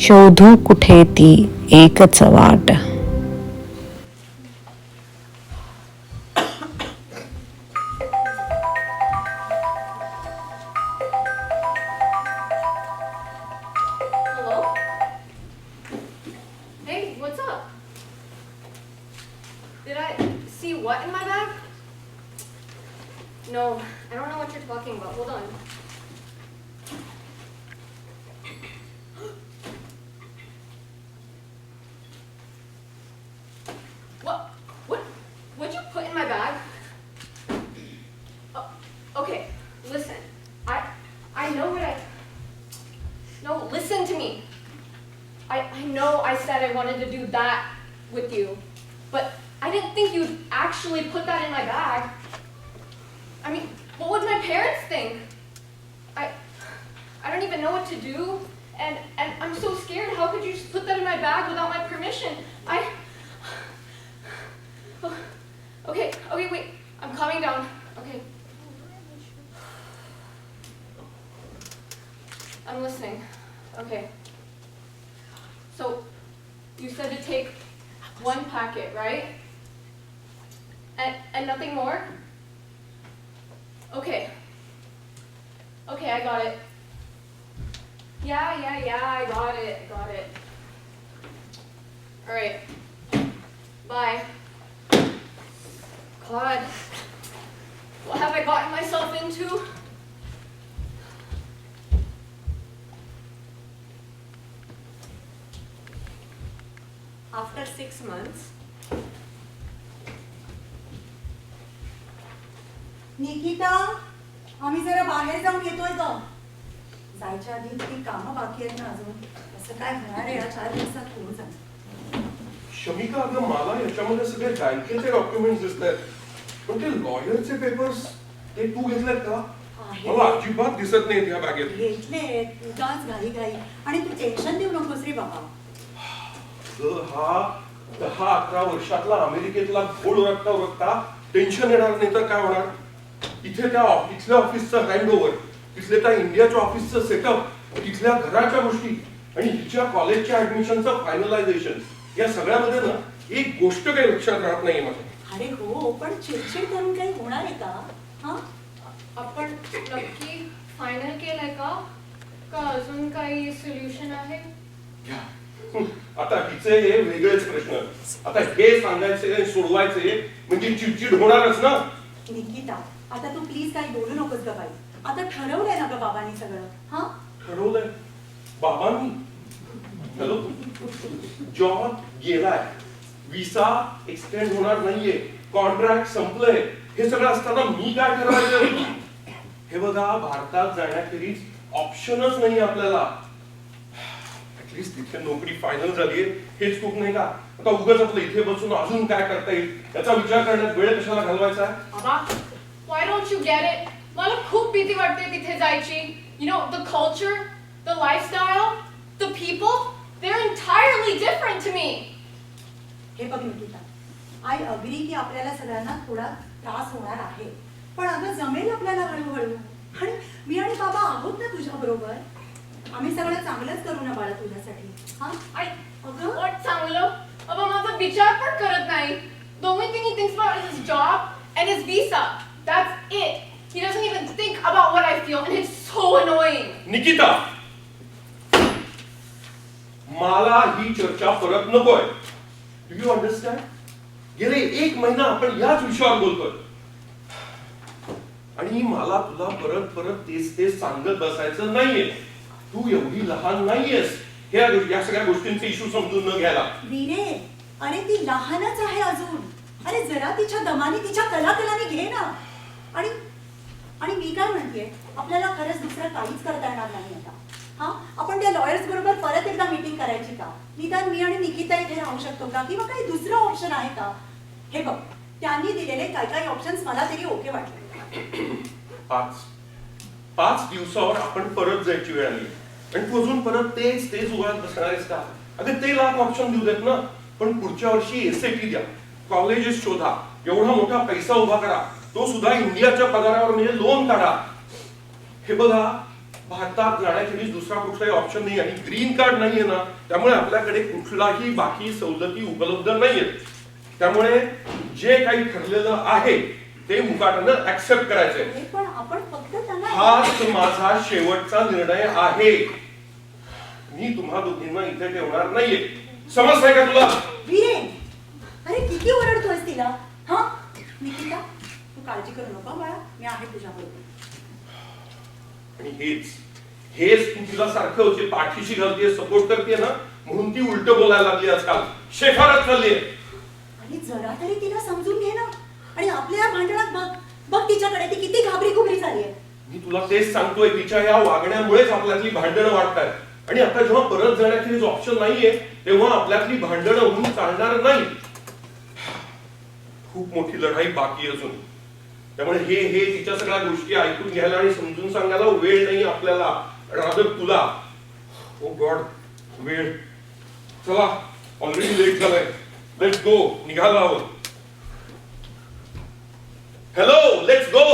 शोधू कुठे ती एकच वाट. Hello? Hey, what's up? Did I see what in my bag? No, I don't know what you're talking about. Hold on. What'd you put in my bag? Okay, listen. I know what No, listen to me. I know I said I wanted to do that with you, but I didn't think you'd actually put that in my bag. I mean, what would my parents think? I don't even know what to do, and I'm so scared. How could you just put that in my bag without my permission? Okay, wait. I'm calming down. Okay. I'm listening. Okay. So, you said to take one packet, right? And nothing more? Okay. Okay, I got it. Yeah, I got it. All right. Bye. God, what have I gotten myself into? After 6 months, Nikita, आम्ही जरा बाहेर जाऊन येतोय ग. जायच्या आधी ती कामं बाकी आहेत ना अजून. असं काय होणार आहे या 4 दिवसात कोण सांग. शमिका, अगं मला याच्यामध्ये सगळे बँकेचे डॉक्युमेंट्स दिसत आहेत, पण ते लॉयरचे पेपर्स ते तू घेतलेत का? मला अजिबात दिसत नाहीत ह्या बॅगेत. घेतले उगाच घाई आणि तू टेन्शन देऊ नकोस रे बाबा. हा 10-11 वर्षातला अमेरिकेतला घोड उरकता टेन्शन येणार नाही तर काय होणार? इथे त्या इथल्या ऑफिसचं हँडओव्हर, तिथले त्या इंडियाच्या ऑफिसचं सेटअप, तिथल्या घराच्या गोष्टी आणि हिच्या कॉलेजच्या ऍडमिशनचं फायनलायझेशन, या सगळ्यामध्ये ना एक गोष्ट काही लक्षात राहत नाहीये माझ्या. अरे हो, पण चिडचिड करून काही होणार आहे का? हा, आपण नक्की फायनल केलंय का अजून काही सोल्युशन आहे? आता हिचे हे वेगळेच प्रश्न. आता हे सांगायचे आणि सोडवायचे म्हणजे चिडचिड होणारच ना. निकिता, आता तू प्लीज काही बोलू नकोस ग बाई. आता ठरवलंय ना ग बाबांनी सगळं. हा, ठरवलंय बाबांनी? हॅलो, जॉब गेलाय, विसा एक्सटेंड होणार नाहीये, कॉन्ट्रॅक्ट संपलंय, हे सगळं असताना मी काय ठरवायचं? हे बघा, भारतात जाण्याखेरीज ऑप्शनच नाही आपल्याला. ऍटलीस्ट तिथे नोकरी फायनल झालीये हेच खूप नाही का? आता उगाच आपलं इथे बसून अजून काय करता येईल याचा विचार करण्यात वेळ कशाला घालवायचा? Why don't you get it? मला खूप भीती वाटते तिथे जायची. You know, the culture, the lifestyle, the people, they're entirely different to me. हे बघ निकिता, आय अग्री की आपल्याला सगळ्यांना थोडा त्रास होणार आहे, पण अगं जमेल आपल्याला हळूहळू. आणि मी आणि बाबा आहोत ना तुझ्या बरोबर. आम्ही सगळं चांगलंच करू ना बाळा तुझ्यासाठी. हा, अगं What चांगलं? अबा माझा विचार पण करत नाही. The only thing he thinks about is his job and his visa. That's it. He doesn't even think about what I feel, and it's so annoying. Nikita, मला ही चर्चा परत नकोय. Do you understand? गेले 1 महिना आपण याच विषयावर बोलतोय आणि मला तुला परत परत तेच सांगत बसायचं नाहीये. तू एवढी लहान नाहीयेस या सगळ्या गोष्टींचे इश्यू समजून न घ्यायला. वीरे, अरे ती लहानच आहे अजून. अरे जरा तिच्या दमाने तिच्या कलाकलाने घे ना. आणि मी काय म्हणतेय, आपल्याला खरंच दुसरं काहीच करता येणार नाही आता. हा, आपण त्या लॉयर्स बरोबर परत एकदा मीटिंग करायची का? निदान मी आणि निकिता इथे राहू शकतो का? किंवा काही दुसरं ऑप्शन आहे का? हे बघ, त्यांनी दिलेले काही ऑप्शन्स मला तरी ओके वाटले. 5 दिवसावर आपण परत जायची वेळ आली आणि तू अजून परत तेच उगाच बसणार आहेस का? अगं ते लाख ऑप्शन देऊ देत ना, पण पुढच्या वर्षी SAT द्या, कॉलेजेस शोधा, एवढा मोठा पैसा उभा करा, तो सुद्धा इंडियाच्या पगारावर म्हणजे लोन काढा. हे बघा, भारतात जाण्याखेरीज दुसरा कुठलाही ऑप्शन नाही आणि ग्रीन कार्ड नाहीये ना, त्यामुळे आपल्याकडे कुठलाही बाकी सवलती उपलब्ध नाहीयेत. त्यामुळे जे काही ठरलेलं आहे ते मुकाट्यानं ऍक्सेप्ट करायचंय. अरे पण आपण फक्त त्यांना हाच माझा शेवटचा निर्णय आहे. मी तुम्हा दोघींना इथे ठेवणार नाहीये. समजतंय का तुला? वीरेन, अरे किती ओरडतोयस तिला? हा निकिता, तू काळजी करू नका बाळा, मी आहे तुझ्याबरोबर. आणि हेच तू तिला सारखं जे पाठीशी घालतीये, सपोर्ट करते ना, म्हणून ती उलट बोलायला लागली आजकाल. शेफारत चालली आहे. आणि जरा तरी तिला समजून घे ना. आणि आपल्या या भांडणात बघ बघ तिच्याकडे, ती किती घाबरी खुबरी झाली आहे. मी तुला तेच सांगतोय, तिच्या या वागण्यामुळेच आपल्यातली भांडणं वाढतायत. आणि आता जेव्हा परत जाण्याची ऑप्शन नाहीये, तेव्हा आपल्यातली भांडणं होऊन चालणार नाही. खूप मोठी लढाई बाकी अजून. त्यामुळे हे तिच्या सगळ्या गोष्टी ऐकून घ्यायला आणि समजून सांगायला वेळ नाही आपल्याला. रादर तुला. ओ गॉड, वेळ. चला, ऑलरेडी लेट झालंय. Let's go. निघायला हवं. Hello, let's go.